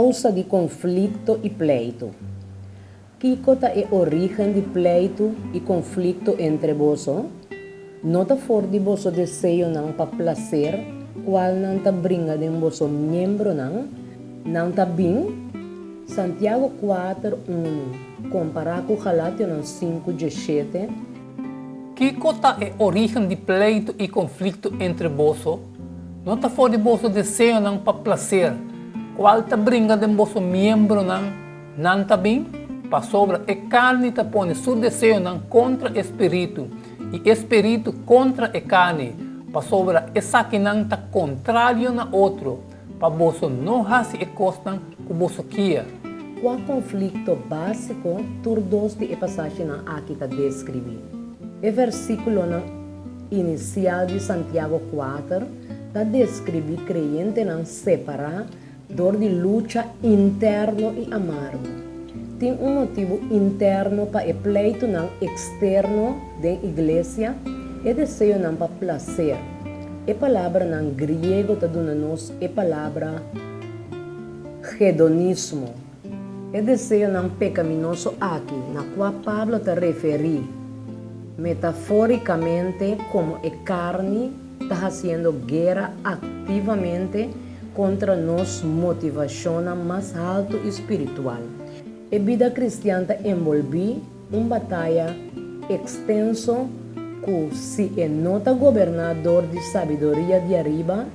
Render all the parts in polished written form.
causa de conflito e pleito. Kiko ta é origem de pleito e conflito entre vós? Nota for de vosso desejo não para placer, qual não ta bringa de vosso membro não ta bem. Santiago 4:1 comparar com Galatio 5:17. Kiko ta é origem de pleito e conflito entre vós? Nota for de vosso desejo não para placer, qual ta bringa de vosso membro não ta bem. Para sobra e carne ta põe seu desejo contra espírito e espírito contra a carne. Para sobra essa que não está contrário na outro. Para você não fazer e costa que você quer. Qual conflito básico turdos de passagem aqui está descrever? O versículo inicial de Santiago 4 está descrever crente não separar dor de luta interno e amargo. Tem motivo interno para o pleito não externo da igreja e desejo não para placer. A palavra não grego está dando-nos a palavra hedonismo. O desejo não pecaminoso aqui, na qual Pablo está referindo metaforicamente como a carne está fazendo guerra ativamente contra nossa motivação mais alto espiritual. A vida cristã envolve uma batalha extensa que se é nota governador de sabedoria de arriba,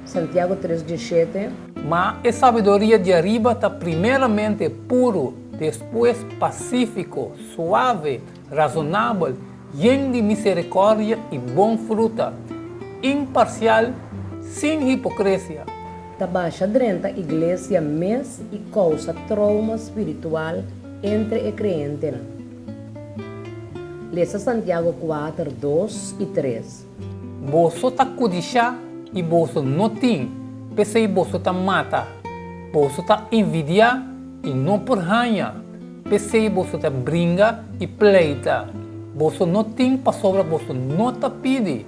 Santiago 3:17. Mas a sabedoria de arriba está primeiramente puro, depois pacífico, suave, razonável, cheio de misericórdia e bom fruta, imparcial, sem hipocrisia. Tabaixa dentro da igreja mês e causa trauma espiritual entre os crentes. Leia Santiago 4, 2 e 3. Você está codichar e você não tem, pensei você está mata. Você está envidiar e não por ranha. Pensei você está brinca e pleita. Você não tem para sobra, você não está pede.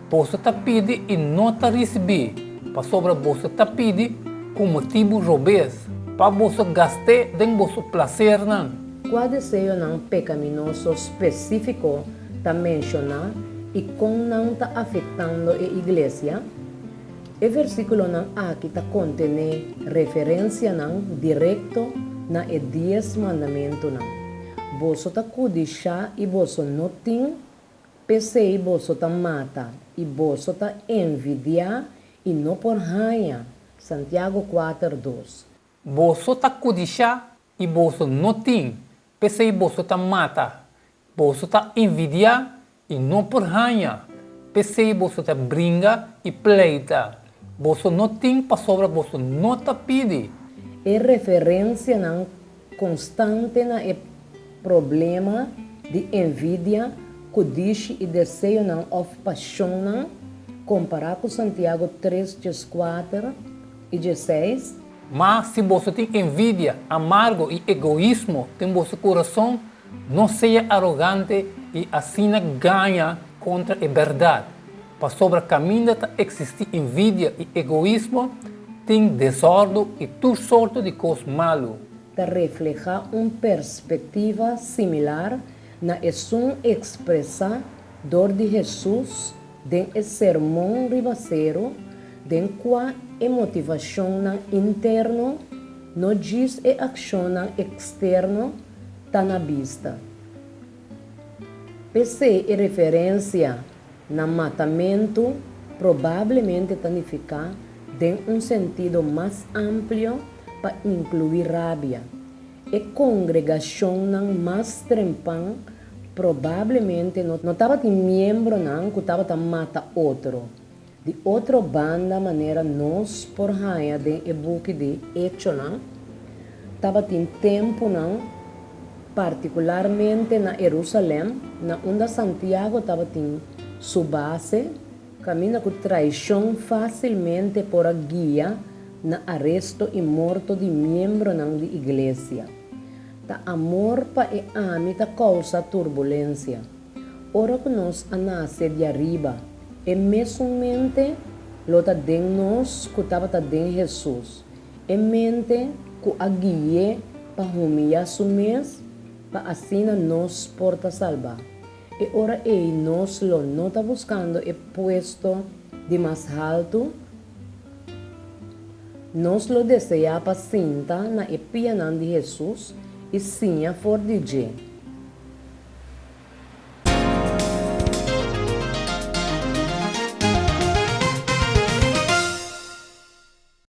Você está pede e não está receber. Para sobra você está pede com motivo robês. Para você gastar de vosso prazer não. Qual desejo não pecaminoso específico está mencionado e como não está afetando a igreja? O versículo não aqui está contendo referência não direto na 10 mandamentos não. Você está codichar e você não tem, pensei você está mata e você está envidiar e não por ranha. Santiago 4, 2. Você está codichar e você não tem, pensei você está mata. Você está envidiar e não por ranha. Pensei você está brinca e pleita. Você não tem para sobra, você não está pede. É referência não constante na problema de envidia, codice e desejo não of paixão não, comparar com Santiago 3, 4 e 16. Mas se você tem envidia, amargo e egoísmo em vosso coração, não seja arrogante e assim ganha contra a verdade. Para sobre caminho existe envidia e egoísmo, tem desordem e tudo sorte de coisas malas. Para reflejar uma perspectiva similar na expressar dor de Jesus do sermão ribaceiro, den qual a motivação interna não diz a ação externa está na vista. PC e referência no matamento provavelmente significa em sentido mais amplo para incluir rabia. E congregação mais trempan provavelmente não estava de membro que estava mata outro. De outra banda maneira nós por raia de e-book de hecho estava em tempo particularmente na Jerusalém, na onde Santiago estava em sua base, caminha com traição facilmente por a guia na arresto e morto de membro de igreja. Ta amor para e ami ta causa turbulência. Ora que nós nasce de arriba, e mesmomente lota den nós que estava ta den Jesus. em mente que a guia para humilhar sumes, para assim nos porta salvar. E ora nós lo não está buscando o puesto de mais alto, nós lo deseja para sentar na epianan de Jesus e sim a for de